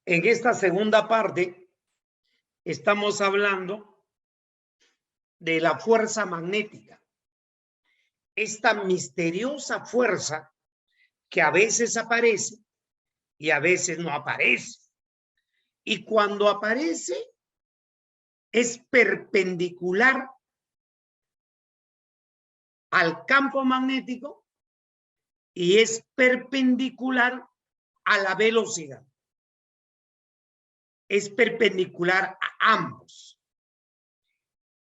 En esta segunda parte estamos hablando de la fuerza magnética. Esta misteriosa fuerza que a veces aparece y a veces no aparece. Y cuando aparece es perpendicular al campo magnético y es perpendicular a la velocidad. Es perpendicular a ambos.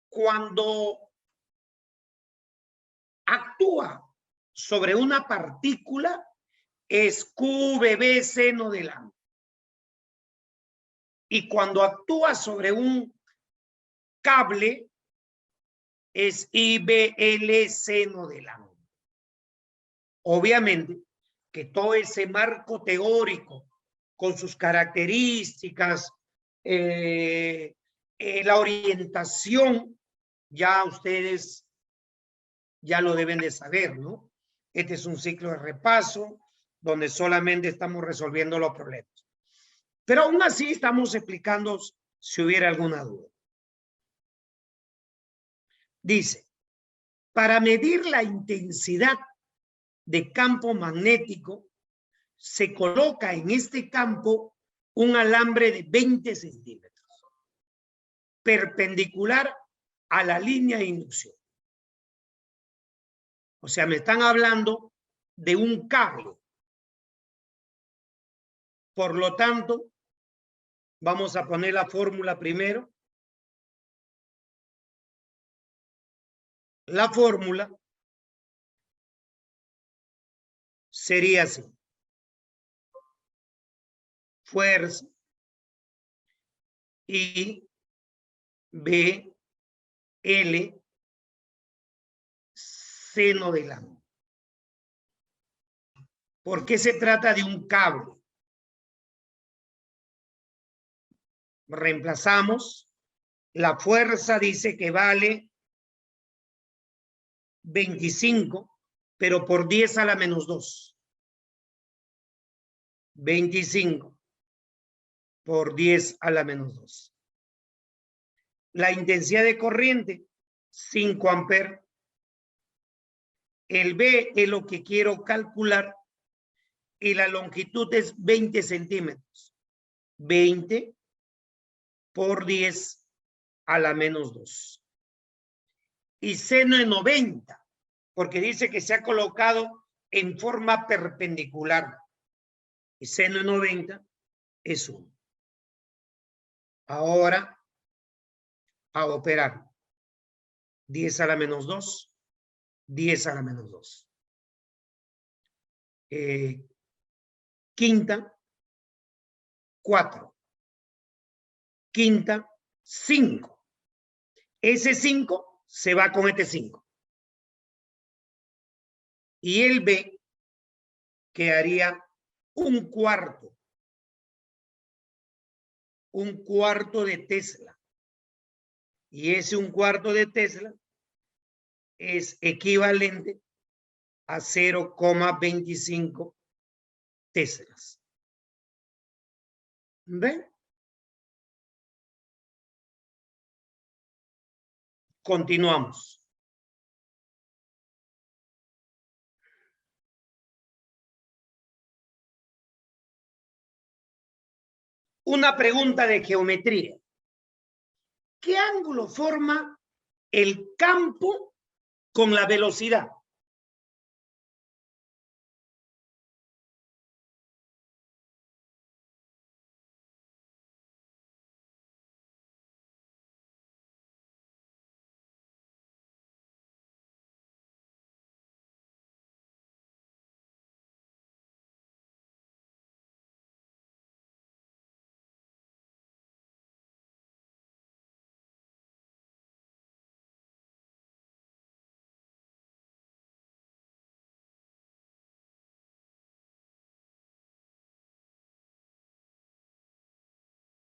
Cuando actúa sobre una partícula es QVB seno del ángulo. Y cuando actúa sobre un cable es IBL seno del ángulo. Obviamente que todo ese marco teórico con sus características, la orientación, ya ustedes ya lo deben de saber, ¿no? Este es un ciclo de repaso donde solamente estamos resolviendo los problemas. Pero aún así estamos explicando si hubiera alguna duda. Dice, para medir la intensidad de campo magnético, se coloca en este campo un alambre de 20 centímetros, perpendicular a la línea de inducción. O sea, me están hablando de un cable. Por lo tanto, vamos a poner la fórmula primero. La fórmula sería así. Fuerza I, B, L, seno del ángulo. ¿Por qué se trata de un cable? Reemplazamos. La fuerza dice que vale 25, pero por 10 a la menos 2. 25 por 10 a la menos 2. La intensidad de corriente, 5 amperes. El B es lo que quiero calcular y la longitud es 20 centímetros. 20 por 10 a la menos 2. Y seno de 90, porque dice que se ha colocado en forma perpendicular. Y seno de 90 es 1. Ahora, a operar. 10 a la menos 2, 10 a la menos 2. Quinta, 4. Quinta, 5. Ese 5 se va con este 5. Y el B quedaría un cuarto. Un cuarto de Tesla. Y ese un cuarto de Tesla es equivalente a 0,25 teslas. ¿Ven? Continuamos. Una pregunta de geometría. ¿Qué ángulo forma el campo con la velocidad?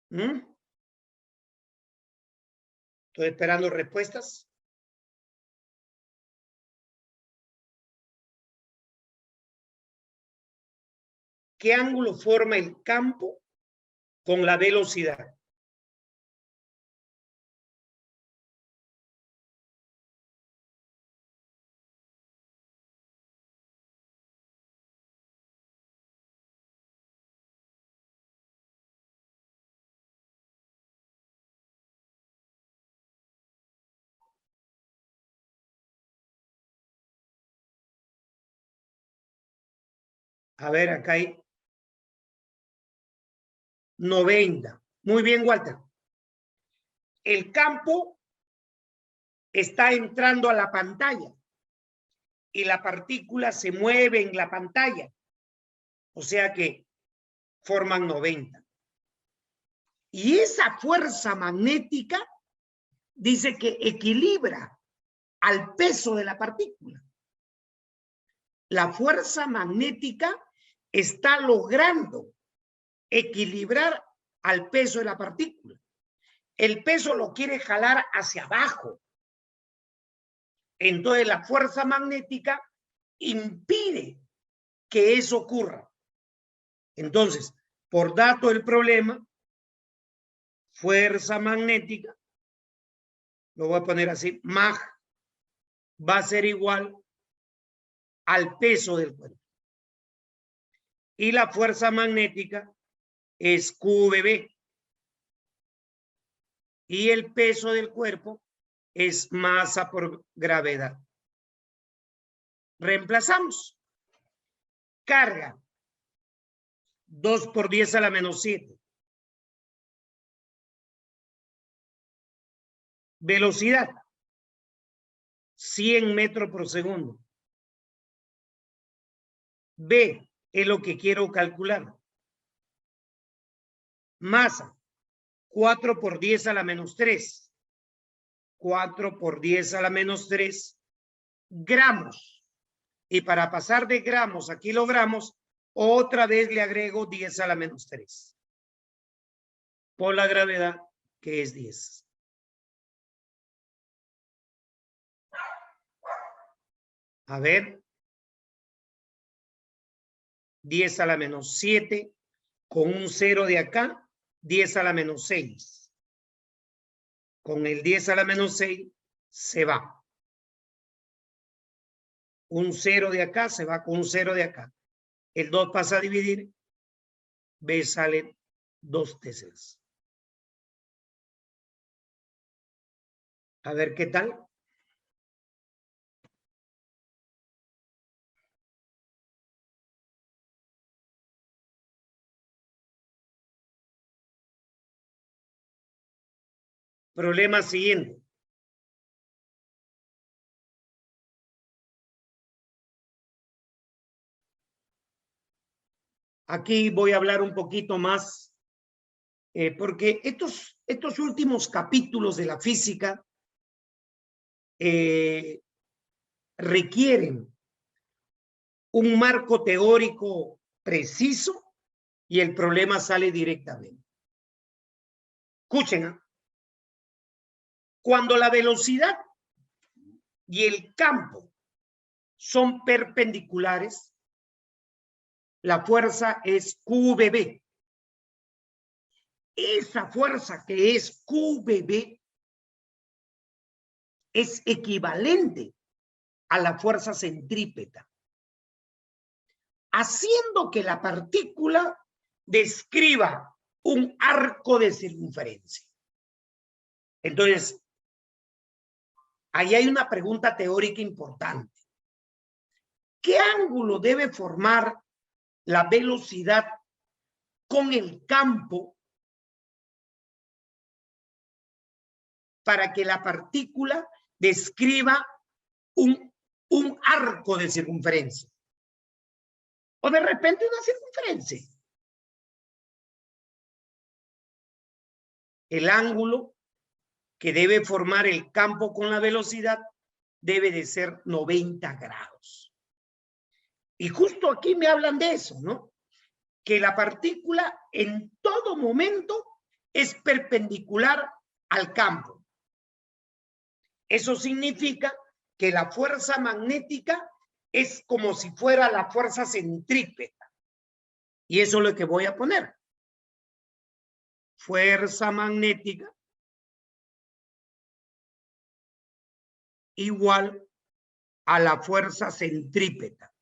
¿Mm? Estoy esperando respuestas. ¿Qué ángulo forma el campo con la velocidad. A ver, acá hay 90. Muy bien, Walter. El campo está entrando a la pantalla y la partícula se mueve en la pantalla. O sea que forman 90. Y esa fuerza magnética dice que equilibra al peso de la partícula. La fuerza magnética está logrando equilibrar al peso de la partícula. El peso lo quiere jalar hacia abajo. Entonces la fuerza magnética impide que eso ocurra. Entonces, por dato del problema, fuerza magnética, lo voy a poner así, mag, va a ser igual al peso del cuerpo. Y la fuerza magnética es QVB. Y el peso del cuerpo es masa por gravedad. Reemplazamos. Carga. 2 por 10 a la menos 7. Velocidad. 100 metros por segundo. B es lo que quiero calcular. Masa. 4 por 10 a la menos 3. 4 por 10 a la menos 3 gramos. Y para pasar de gramos a kilogramos, otra vez le agrego 10 a la menos 3. Por la gravedad, que es 10. A ver. 10 a la menos 7. Con un 0 de acá, 10 a la menos 6. Con el 10 a la menos 6 se va. Un 0 de acá se va con un 0 de acá. El 2 pasa a dividir. B salen 2 terceras. A ver qué tal. Problema siguiente. Aquí voy a hablar un poquito más, porque estos últimos capítulos de la física requieren un marco teórico preciso y el problema sale directamente. Escuchen, ¿eh? Cuando la velocidad y el campo son perpendiculares, la fuerza es QVB. Esa fuerza que es QVB es equivalente a la fuerza centrípeta, haciendo que la partícula describa un arco de circunferencia. Entonces, ahí hay una pregunta teórica importante. ¿Qué ángulo debe formar la velocidad con el campo para que la partícula describa un arco de circunferencia? O de repente una circunferencia. El ángulo que debe formar el campo con la velocidad debe de ser 90 grados. Y justo aquí me hablan de eso, ¿no? Que la partícula en todo momento es perpendicular al campo. Eso significa que la fuerza magnética es como si fuera la fuerza centrípeta. Y eso es lo que voy a poner. fuerza magnética igual a la fuerza centrípeta.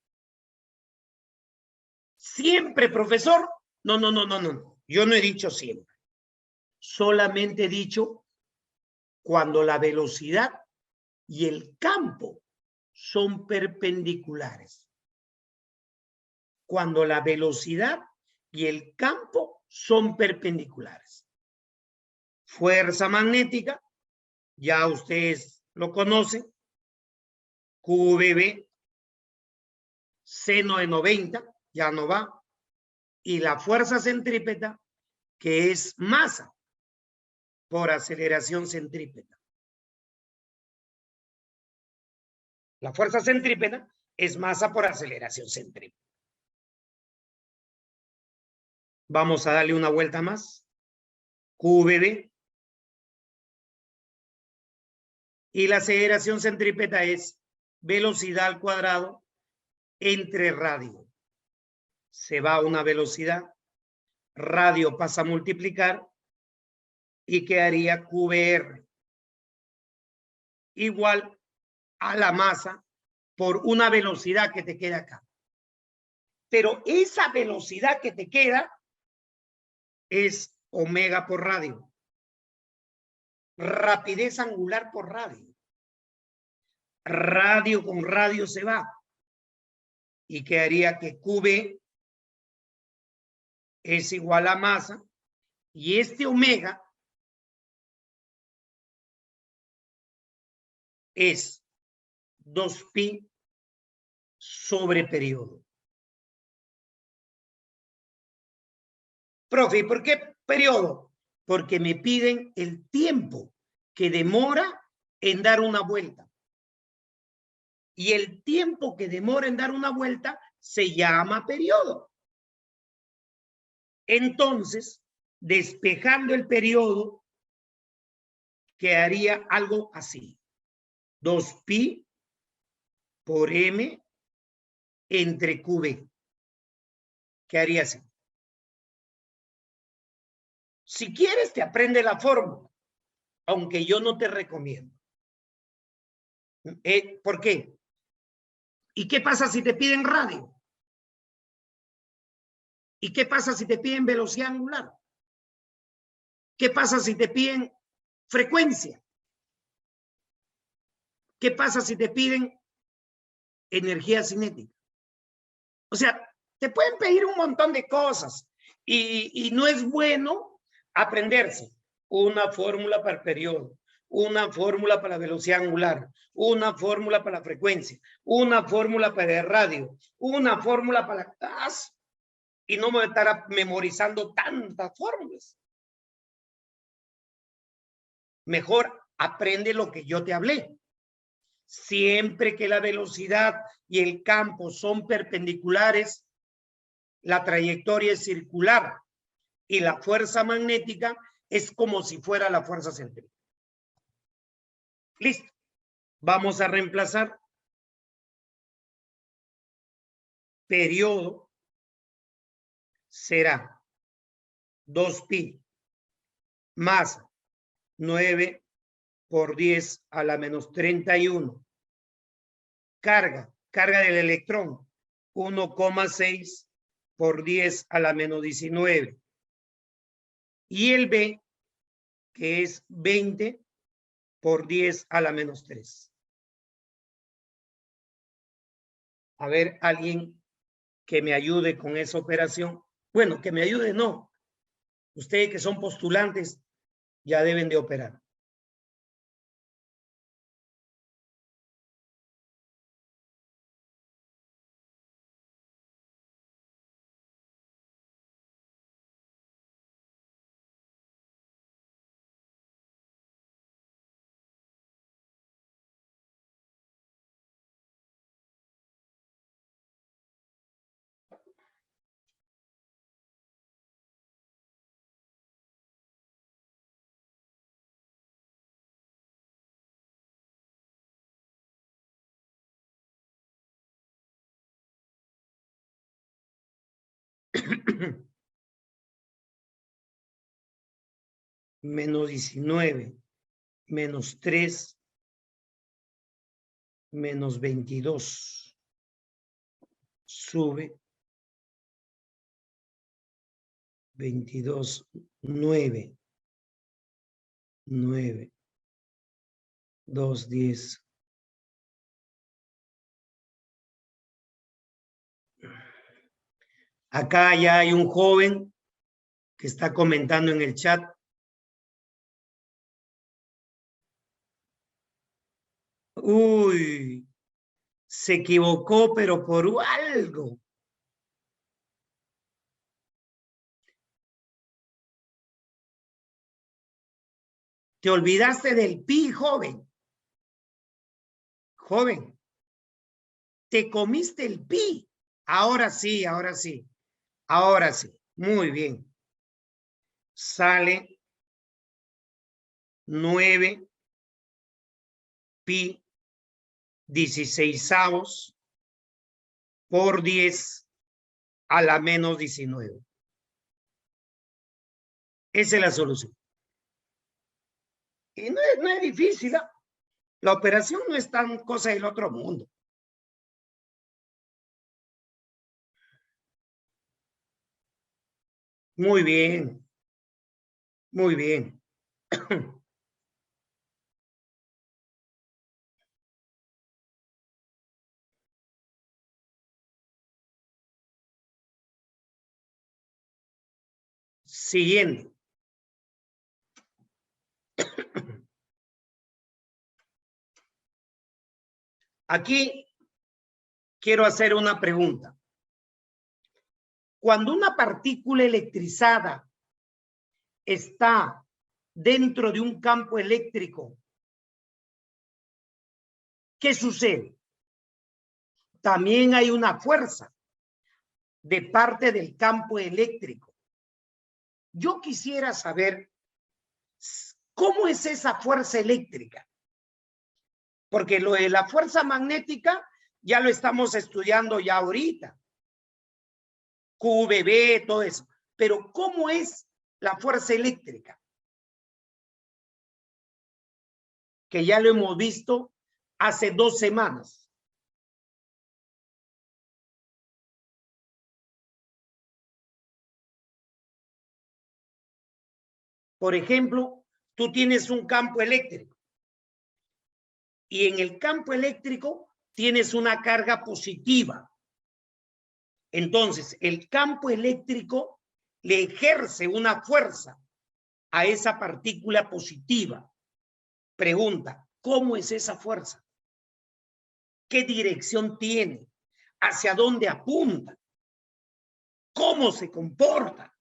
Siempre, profesor. No. Yo no he dicho siempre. Solamente he dicho cuando la velocidad y el campo son perpendiculares. Cuando la velocidad y el campo son perpendiculares. Fuerza magnética, ya ustedes lo conocen, QVB, seno de 90, ya no va, y la fuerza centrípeta, que es masa por aceleración centrípeta. La fuerza centrípeta es masa por aceleración centrípeta. Vamos a darle una vuelta más. QVB. Y la aceleración centrípeta es velocidad al cuadrado entre radio. Se va a una velocidad, radio pasa a multiplicar y quedaría QVR igual a la masa por una velocidad que te queda acá. Pero esa velocidad que te queda es omega por radio. Rapidez angular por radio. Radio con radio se va. Y quedaría que QB es igual a masa. Y este omega es 2pi sobre periodo. Profe, ¿por qué periodo? Porque me piden el tiempo que demora en dar una vuelta. Y el tiempo que demora en dar una vuelta se llama periodo. Entonces, despejando el periodo, quedaría algo así. 2pi por m entre qb. Quedaría así. Si quieres, te aprende la fórmula, aunque yo no te recomiendo. ¿Por qué? ¿Y qué pasa si te piden radio? ¿Y qué pasa si te piden velocidad angular? ¿Qué pasa si te piden frecuencia? ¿Qué pasa si te piden energía cinética? O sea, te pueden pedir un montón de cosas y no es bueno aprenderse una fórmula para el periodo, una fórmula para la velocidad angular, una fórmula para la frecuencia, una fórmula para el radio, una fórmula para la gas, y no me voy a estar memorizando tantas fórmulas. Mejor aprende lo que yo te hablé. Siempre que la velocidad y el campo son perpendiculares, la trayectoria es circular y la fuerza magnética es como si fuera la fuerza centrípeta. Listo. Vamos a reemplazar periodo será 2pi más 9 por 10 a la menos 31. Carga del electrón 1,6 por 10 a la menos 19. Y el B, que es 20 por 10 a la menos 3. A ver, alguien que me ayude con esa operación. Bueno, que me ayude, no. Ustedes que son postulantes ya deben de operar. menos 19, menos 3, menos 22. Sube 22, 9, 9, 2, 10. Acá ya hay un joven que está comentando en el chat. Uy, se equivocó, pero por algo. Te olvidaste del pi, joven. Joven, te comiste el pi. Ahora sí, ahora sí. Ahora sí. Muy bien. Sale 9 pi 16avos por 10 a la menos 19. Esa es la solución. Y no es difícil, ¿no? La operación no es tan cosa del otro mundo. Muy bien. Muy bien. Siguiente. Aquí quiero hacer una pregunta. Cuando una partícula electrizada está dentro de un campo eléctrico, ¿qué sucede? También hay una fuerza de parte del campo eléctrico. Yo quisiera saber cómo es esa fuerza eléctrica, porque lo de la fuerza magnética ya lo estamos estudiando ya ahorita. QVB, todo eso. Pero ¿cómo es la fuerza eléctrica? Que ya lo hemos visto hace 2 semanas. Por ejemplo, tú tienes un campo eléctrico y en el campo eléctrico tienes una carga positiva. Entonces, el campo eléctrico le ejerce una fuerza a esa partícula positiva. Pregunta, ¿cómo es esa fuerza? ¿Qué dirección tiene? ¿Hacia dónde apunta? ¿Cómo se comporta?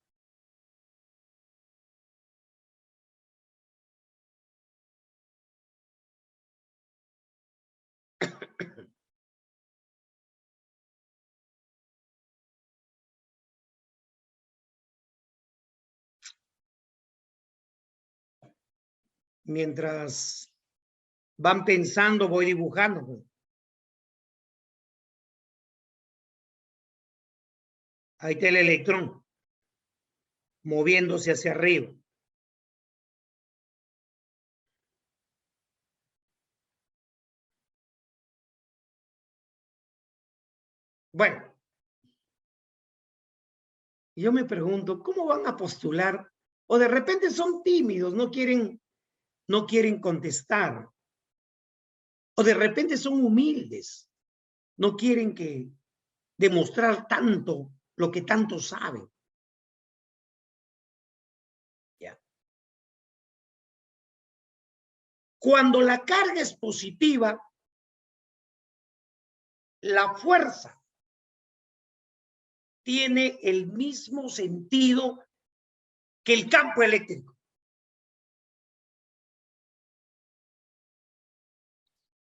Mientras van pensando, voy dibujando. Ahí está el electrón moviéndose hacia arriba. Bueno, yo me pregunto, ¿cómo van a postular? O de repente son tímidos, no quieren contestar. O de repente son humildes, no quieren que demostrar tanto lo que tanto saben. ¿Ya? Cuando la carga es positiva, la fuerza tiene el mismo sentido que el campo eléctrico.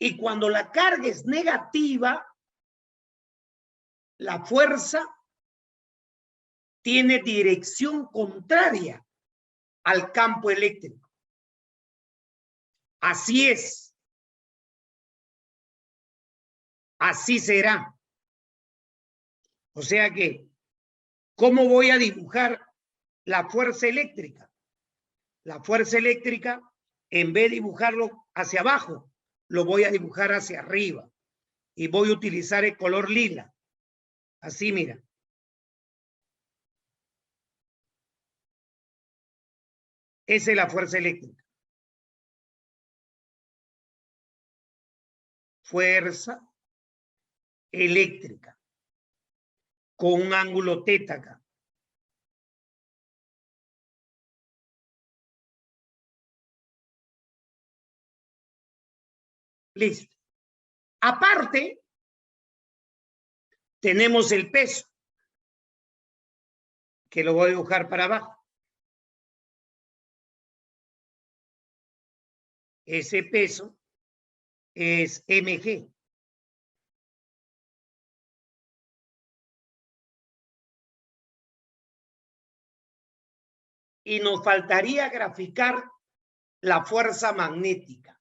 Y cuando la carga es negativa, la fuerza tiene dirección contraria al campo eléctrico. Así es. Así será. O sea que, ¿cómo voy a dibujar la fuerza eléctrica? la fuerza eléctrica, en vez de dibujarlo hacia abajo, lo voy a dibujar hacia arriba. Y voy a utilizar el color lila. Así, mira. Esa es la fuerza eléctrica. Fuerza eléctrica. Con un ángulo teta acá. Listo. Aparte, tenemos el peso, que lo voy a dibujar para abajo. Ese peso es mg. Y nos faltaría graficar la fuerza magnética.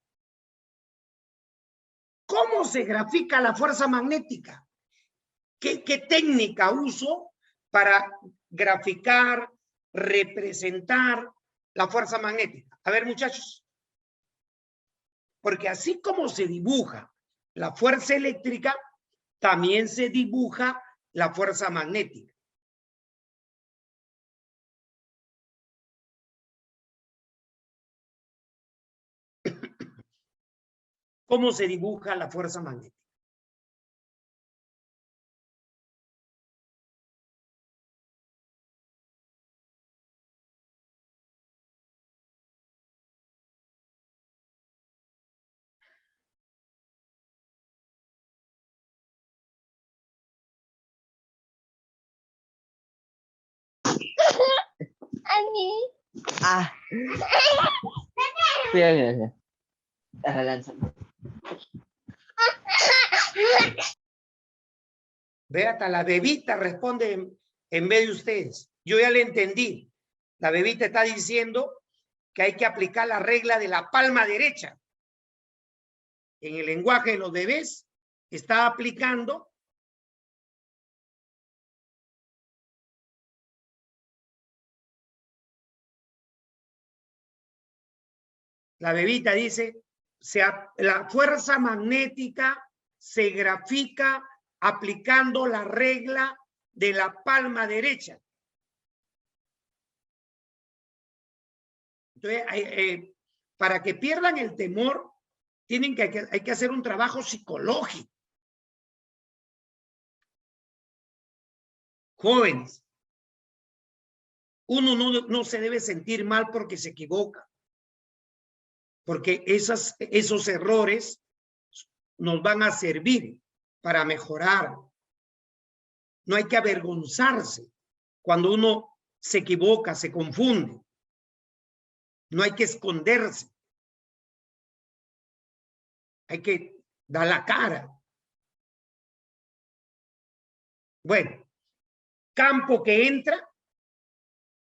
¿Cómo se grafica la fuerza magnética? ¿Qué técnica uso para graficar, representar la fuerza magnética? A ver, muchachos. Porque así como se dibuja la fuerza eléctrica, también se dibuja la fuerza magnética. ¿Cómo se dibuja la fuerza magnética? Ah. Mira. Ve, hasta la bebita responde en vez de ustedes. Yo ya le entendí. La bebita está diciendo que hay que aplicar la regla de la palma derecha. En el lenguaje de los bebés está aplicando la bebita dice, la fuerza magnética se grafica aplicando la regla de la palma derecha. Entonces, para que pierdan el temor, hay que hacer un trabajo psicológico. Jóvenes, uno no se debe sentir mal porque se equivoca, porque esos errores nos van a servir para mejorar. No hay que avergonzarse cuando uno se equivoca, se confunde. No hay que esconderse. Hay que dar la cara. Bueno, campo que entra,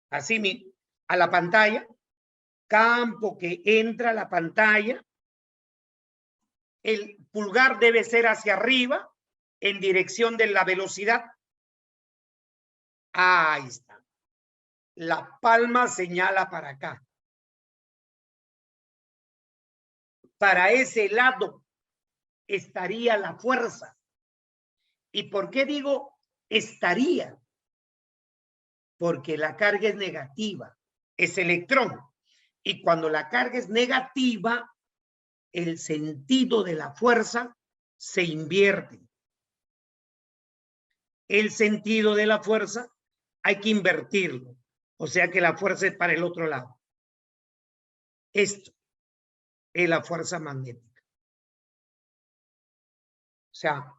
así a la pantalla, campo que entra a la pantalla, el pulgar debe ser hacia arriba en dirección de la velocidad. Ahí está. La palma señala para acá. Para ese lado estaría la fuerza. ¿Y por qué digo estaría? Porque la carga es negativa, es electrón. Y cuando la carga es negativa, el sentido de la fuerza se invierte. El sentido de la fuerza hay que invertirlo. O sea que la fuerza es para el otro lado. Esto es la fuerza magnética. O sea,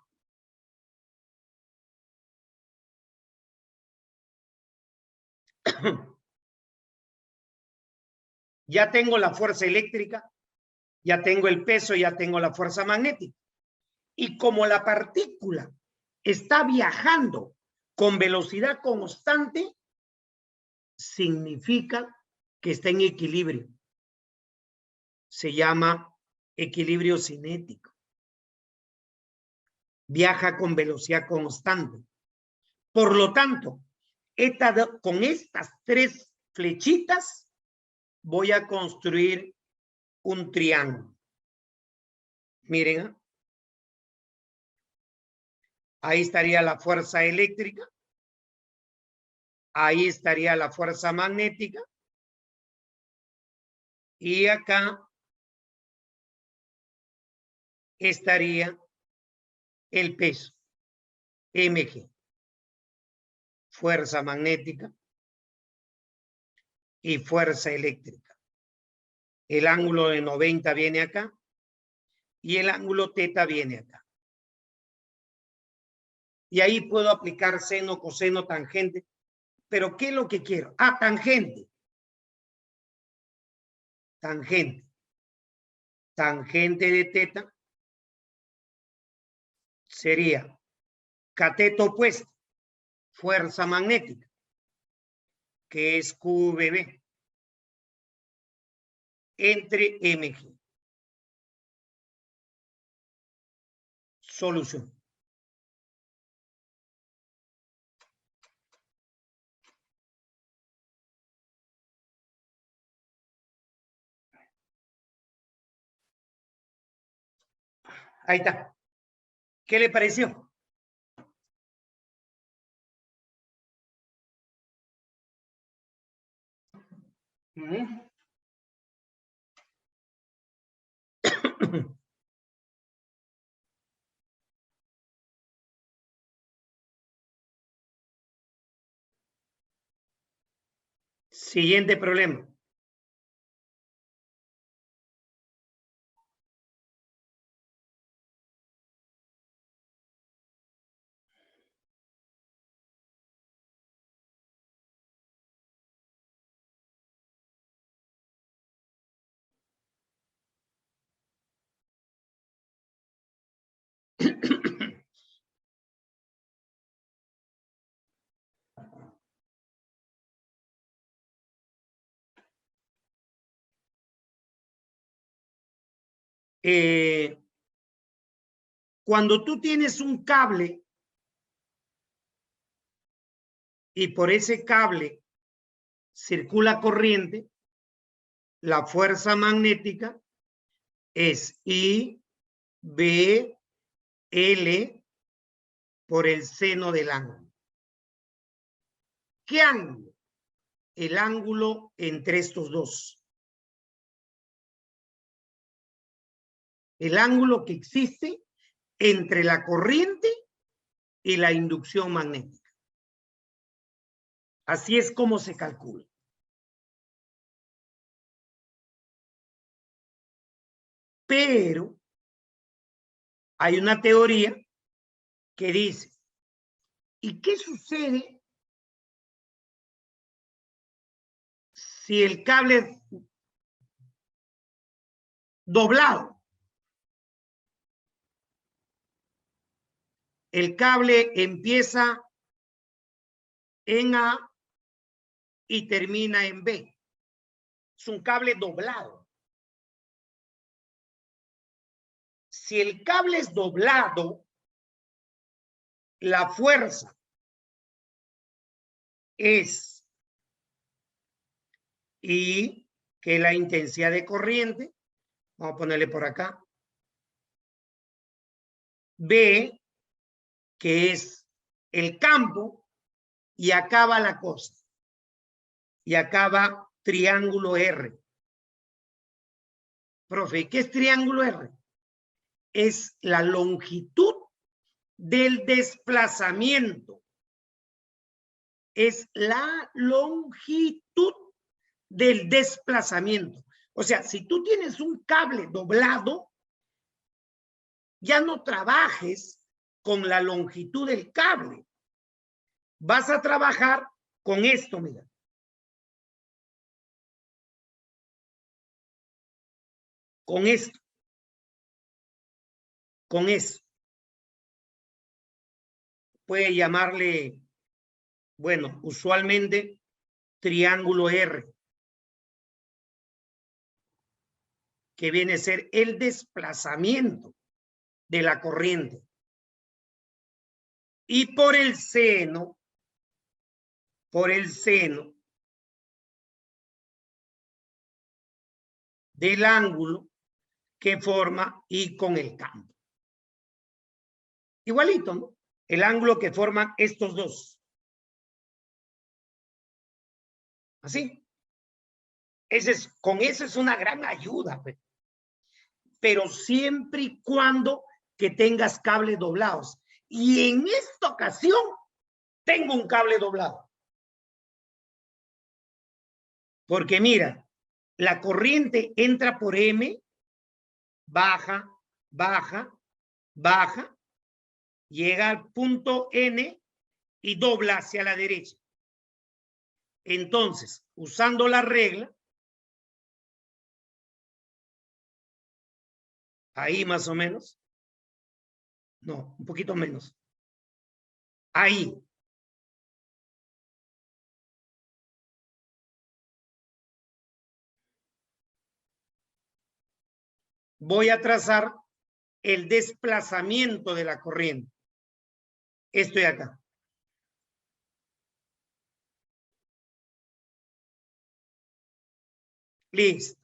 ya tengo la fuerza eléctrica, ya tengo el peso, ya tengo la fuerza magnética. Y como la partícula está viajando con velocidad constante, significa que está en equilibrio. Se llama equilibrio cinético. Viaja con velocidad constante. Por lo tanto, con estas tres flechitas voy a construir un triángulo. Miren, ¿eh? Ahí estaría la fuerza eléctrica. Ahí estaría la fuerza magnética. Y acá estaría el peso, mg. Fuerza magnética y fuerza eléctrica. El ángulo de 90 viene acá y el ángulo teta viene acá. Y ahí puedo aplicar seno, coseno, tangente. Pero ¿qué es lo que quiero? Ah, tangente. Tangente. Tangente de teta sería cateto opuesto, fuerza magnética, que es QVB, entre mg. Solución. Ahí está. ¿Qué le pareció? Siguiente problema. Cuando tú tienes un cable y por ese cable circula corriente, la fuerza magnética es I, B, L por el seno del ángulo. ¿Qué ángulo? El ángulo entre estos dos. El ángulo que existe entre la corriente y la inducción magnética. Así es como se calcula. Pero hay una teoría que dice, ¿y qué sucede si el cable es doblado? El cable empieza en A y termina en B. Es un cable doblado. Si el cable es doblado, la fuerza es I, que es la intensidad de corriente. Vamos a ponerle por acá. B, que es el campo, y acaba la cosa. Y acaba triángulo R. Profe, ¿qué es triángulo R? Es la longitud del desplazamiento. Es la longitud del desplazamiento. O sea, si tú tienes un cable doblado, ya no trabajes con la longitud del cable. Vas a trabajar con esto, mira. Con esto. Con eso. Puede llamarle, bueno, usualmente triángulo R, que viene a ser el desplazamiento de la corriente. Y por el seno, del ángulo que forma I con el campo. Igualito, ¿no? El ángulo que forman estos dos. Así. Con eso es una gran ayuda, pues. Pero siempre y cuando que tengas cables doblados. Y en esta ocasión tengo un cable doblado. Porque mira, la corriente entra por M, baja, baja, baja, llega al punto N y dobla hacia la derecha. Entonces, usando la regla, ahí más o menos, no, un poquito menos, ahí. Voy a trazar el desplazamiento de la corriente. Estoy acá. Listo.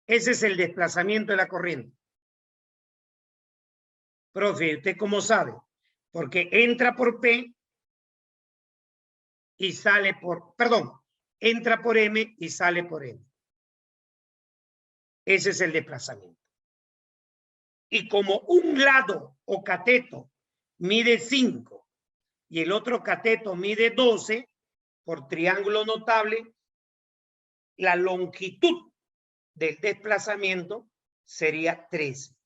Ese es el desplazamiento de la corriente. Profe, ¿usted cómo sabe? Porque entra por P y sale por, perdón, entra por M y sale por N. Ese es el desplazamiento. Y como un lado o cateto mide 5 y el otro cateto mide 12, por triángulo notable, la longitud del desplazamiento sería 13.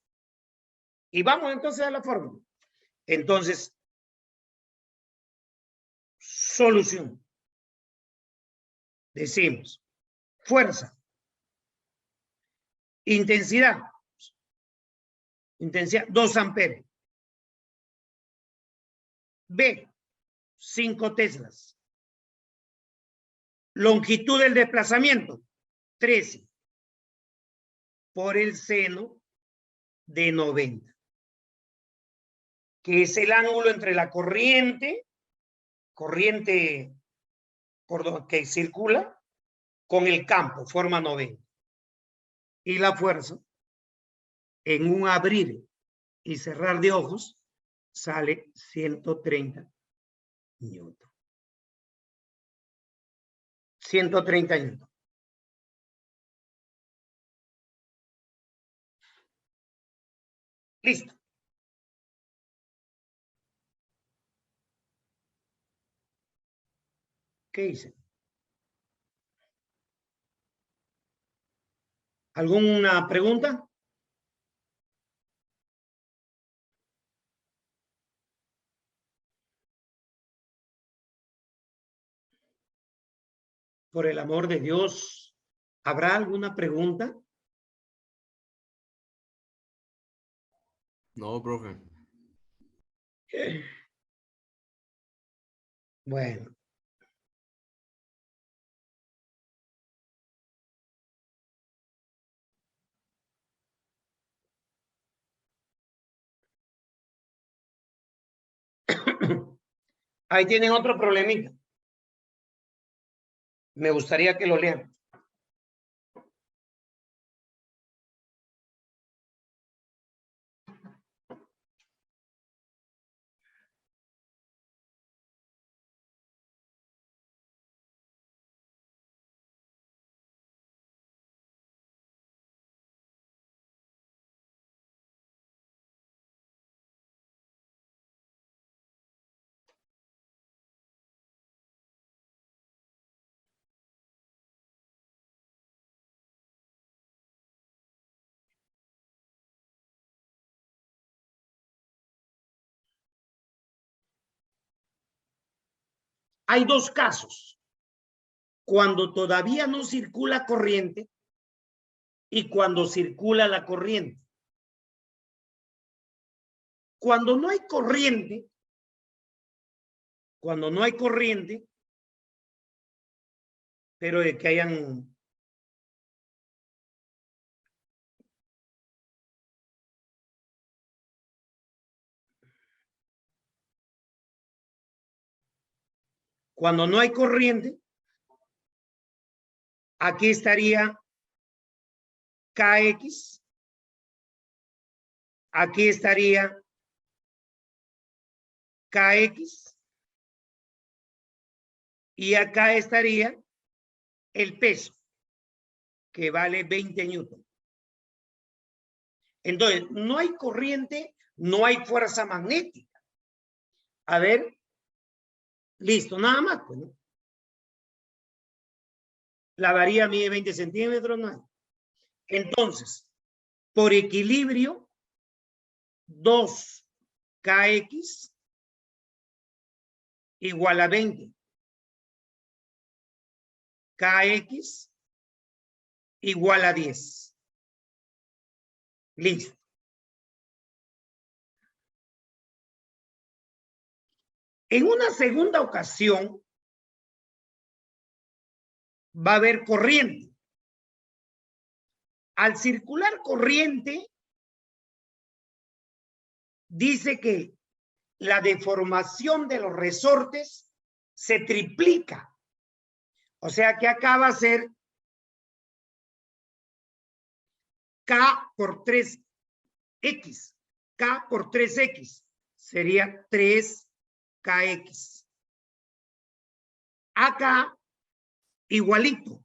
Y vamos entonces a la fórmula. Entonces, solución. Decimos, fuerza, intensidad, 2 amperes. B, 5 teslas. Longitud del desplazamiento, 13 por el seno de 90, que es el ángulo entre la corriente que circula con el campo, forma 90. Y la fuerza, en un abrir y cerrar de ojos, sale 130 newton. 130 newton. Listo. ¿Qué hice? ¿Alguna pregunta? Por el amor de Dios, ¿habrá alguna pregunta? No, profe. Bueno. Ahí tienen otro problemita. Me gustaría que lo lean. Hay dos casos. Cuando todavía no circula corriente y cuando circula la corriente. Cuando no hay corriente, pero de que hayan cuando no hay corriente, aquí estaría KX. Aquí estaría KX. Y acá estaría el peso, que vale 20 newton. Entonces, no hay corriente, no hay fuerza magnética. A ver, listo, nada más, pues, ¿no? La varilla mide 20 centímetros, no hay. Entonces, por equilibrio, 2kx igual a 20. Kx igual a 10. Listo. En una segunda ocasión va a haber corriente. Al circular corriente, dice que la deformación de los resortes se triplica. O sea que acá va a ser K por 3X. K por 3X sería 3KX. Acá, igualito.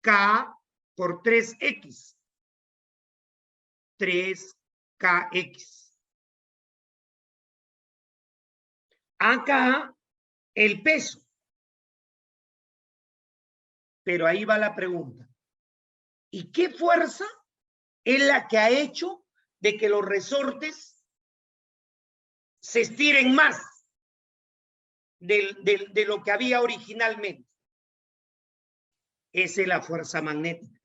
K por 3X. 3KX. Acá, el peso. Pero ahí va la pregunta. ¿Y qué fuerza es la que ha hecho de que los resortes se estiren más de lo que había originalmente? Esa es la fuerza magnética.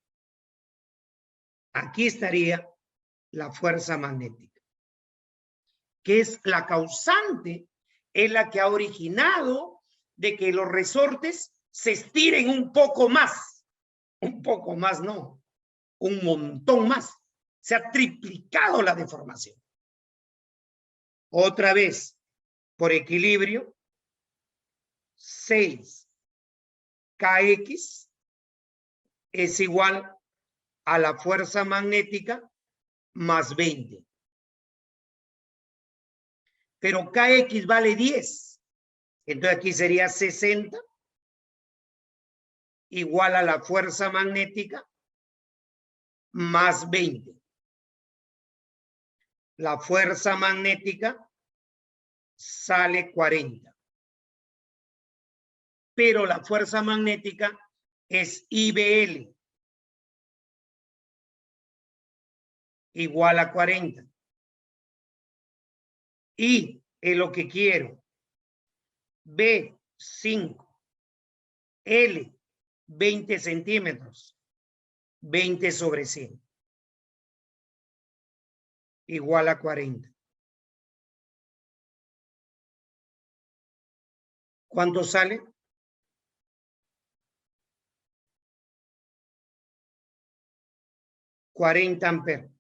Aquí estaría la fuerza magnética, que es la causante, es la que ha originado de que los resortes se estiren un poco más no, un montón más. Se ha triplicado la deformación. Otra vez, por equilibrio, 6kx es igual a la fuerza magnética más 20. Pero kx vale 10. Entonces aquí sería 60 igual a la fuerza magnética más 20. La fuerza magnética sale 40. Pero la fuerza magnética es IBL igual a 40. Y es lo que quiero. B, 5. L, 20 centímetros. 20 sobre 100. Igual a 40. ¿Cuánto sale? 40 amperes.